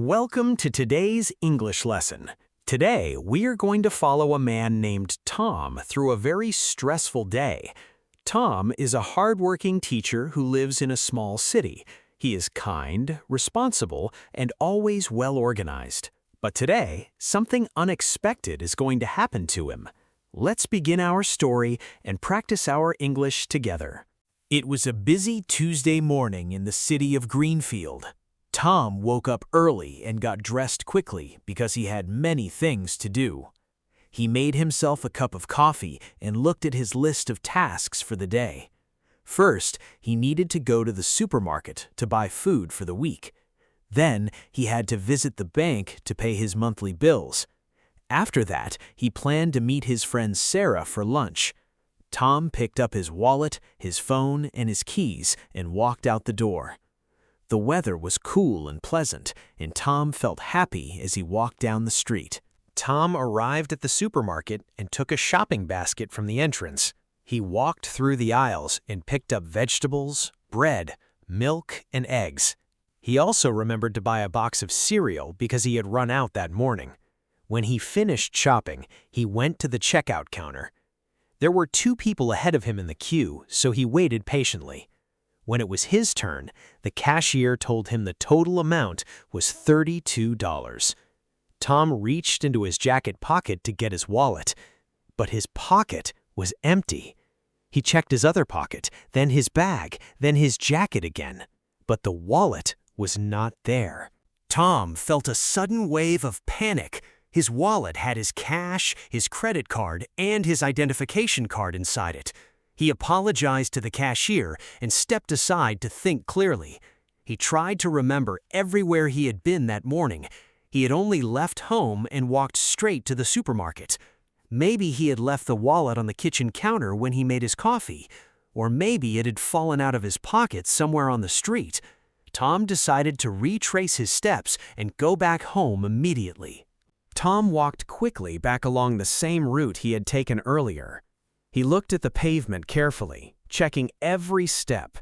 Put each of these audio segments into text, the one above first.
Welcome to today's English lesson. Today, we are going to follow a man named Tom through a very stressful day. Tom is a hardworking teacher who lives in a small city. He is kind, responsible, and always well organized. But today, something unexpected is going to happen to him. Let's begin our story and practice our English together. It was a busy Tuesday morning in the city of Greenfield. Tom woke up early and got dressed quickly because he had many things to do. He made himself a cup of coffee and looked at his list of tasks for the day. First, he needed to go to the supermarket to buy food for the week. Then, he had to visit the bank to pay his monthly bills. After that, he planned to meet his friend Sarah for lunch. Tom picked up his wallet, his phone, and his keys and walked out the door. The weather was cool and pleasant, and Tom felt happy as he walked down the street. Tom arrived at the supermarket and took a shopping basket from the entrance. He walked through the aisles and picked up vegetables, bread, milk, and eggs. He also remembered to buy a box of cereal because he had run out that morning. When he finished shopping, he went to the checkout counter. There were 2 people ahead of him in the queue, so he waited patiently. When it was his turn, the cashier told him the total amount was $32. Tom reached into his jacket pocket to get his wallet, but his pocket was empty. He checked his other pocket, then his bag, then his jacket again, but the wallet was not there. Tom felt a sudden wave of panic. His wallet had his cash, his credit card, and his identification card inside it. He apologized to the cashier and stepped aside to think clearly. He tried to remember everywhere he had been that morning. He had only left home and walked straight to the supermarket. Maybe he had left the wallet on the kitchen counter when he made his coffee, or maybe it had fallen out of his pocket somewhere on the street. Tom decided to retrace his steps and go back home immediately. Tom walked quickly back along the same route he had taken earlier. He looked at the pavement carefully, checking every step.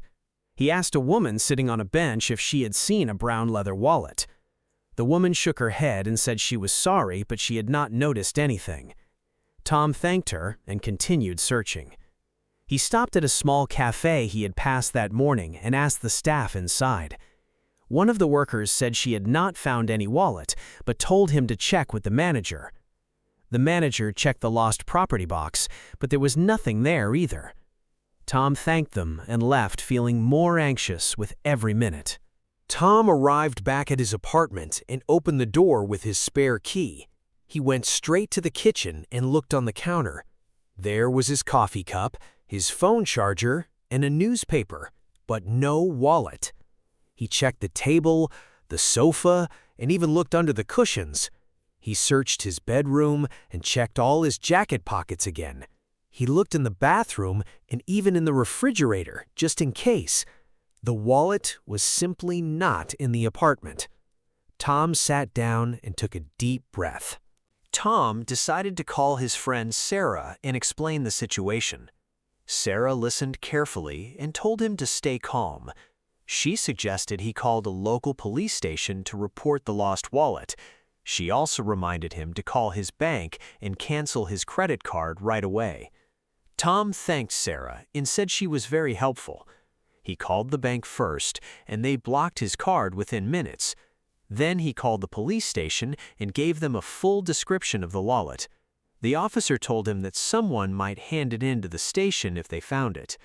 He asked a woman sitting on a bench if she had seen a brown leather wallet. The woman shook her head and said she was sorry, but she had not noticed anything. Tom thanked her and continued searching. He stopped at a small cafe he had passed that morning and asked the staff inside. One of the workers said she had not found any wallet, but told him to check with the manager. The manager checked the lost property box, but there was nothing there either. Tom thanked them and left feeling more anxious with every minute. Tom arrived back at his apartment and opened the door with his spare key. He went straight to the kitchen and looked on the counter. There was his coffee cup, his phone charger, and a newspaper, but no wallet. He checked the table, the sofa, and even looked under the cushions. He searched his bedroom and checked all his jacket pockets again. He looked in the bathroom and even in the refrigerator, just in case. The wallet was simply not in the apartment. Tom sat down and took a deep breath. Tom decided to call his friend Sarah and explain the situation. Sarah listened carefully and told him to stay calm. She suggested he called a local police station to report the lost wallet. She also reminded him to call his bank and cancel his credit card right away. Tom thanked Sarah and said she was very helpful. He called the bank first, and they blocked his card within minutes. Then he called the police station and gave them a full description of the wallet. The officer told him that someone might hand it in to the station if they found it.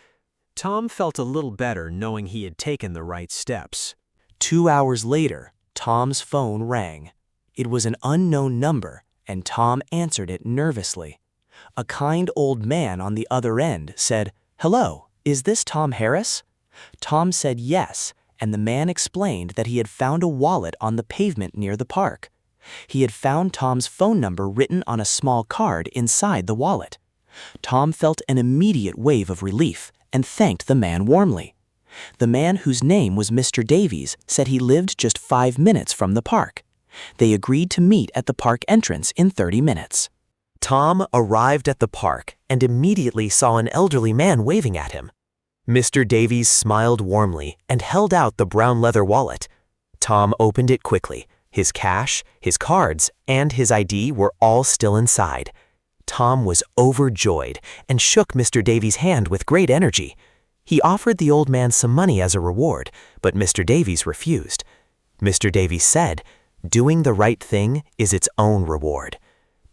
Tom felt a little better knowing he had taken the right steps. 2 hours later, Tom's phone rang. It was an unknown number, and Tom answered it nervously. A kind old man on the other end said, "Hello, is this Tom Harris?" Tom said yes, and the man explained that he had found a wallet on the pavement near the park. He had found Tom's phone number written on a small card inside the wallet. Tom felt an immediate wave of relief and thanked the man warmly. The man, whose name was Mr. Davies, said he lived just 5 minutes from the park. They agreed to meet at the park entrance in 30 minutes. Tom arrived at the park and immediately saw an elderly man waving at him. Mr. Davies smiled warmly and held out the brown leather wallet. Tom opened it quickly, His cash, his cards, and his ID were all still inside. Tom was overjoyed and shook Mr. Davies' hand with great energy. He offered the old man some money as a reward, but Mr. Davies refused. Mr. Davies said, "Doing the right thing is its own reward."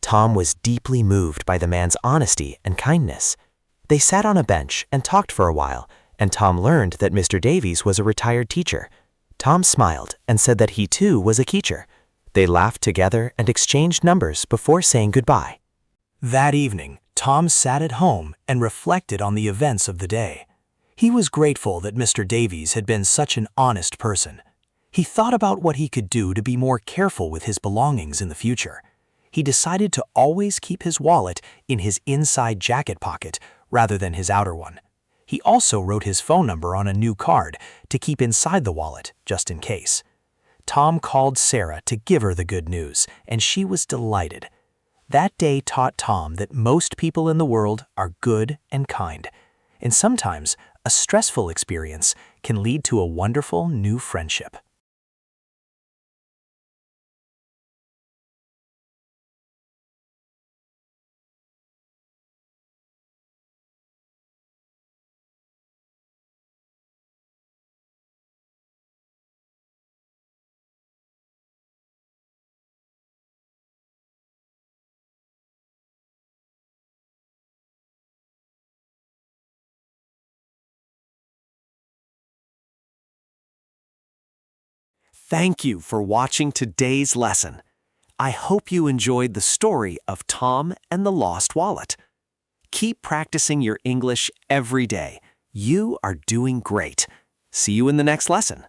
Tom was deeply moved by the man's honesty and kindness. They sat on a bench and talked for a while, and Tom learned that Mr. Davies was a retired teacher. Tom smiled and said that he too was a teacher. They laughed together and exchanged numbers before saying goodbye. That evening, Tom sat at home and reflected on the events of the day. He was grateful that Mr. Davies had been such an honest person. He thought about what he could do to be more careful with his belongings in the future. He decided to always keep his wallet in his inside jacket pocket rather than his outer one. He also wrote his phone number on a new card to keep inside the wallet, just in case. Tom called Sarah to give her the good news, and she was delighted. That day taught Tom that most people in the world are good and kind, and sometimes a stressful experience can lead to a wonderful new friendship. Thank you for watching today's lesson. I hope you enjoyed the story of Tom and the Lost Wallet. Keep practicing your English every day. You are doing great. See you in the next lesson.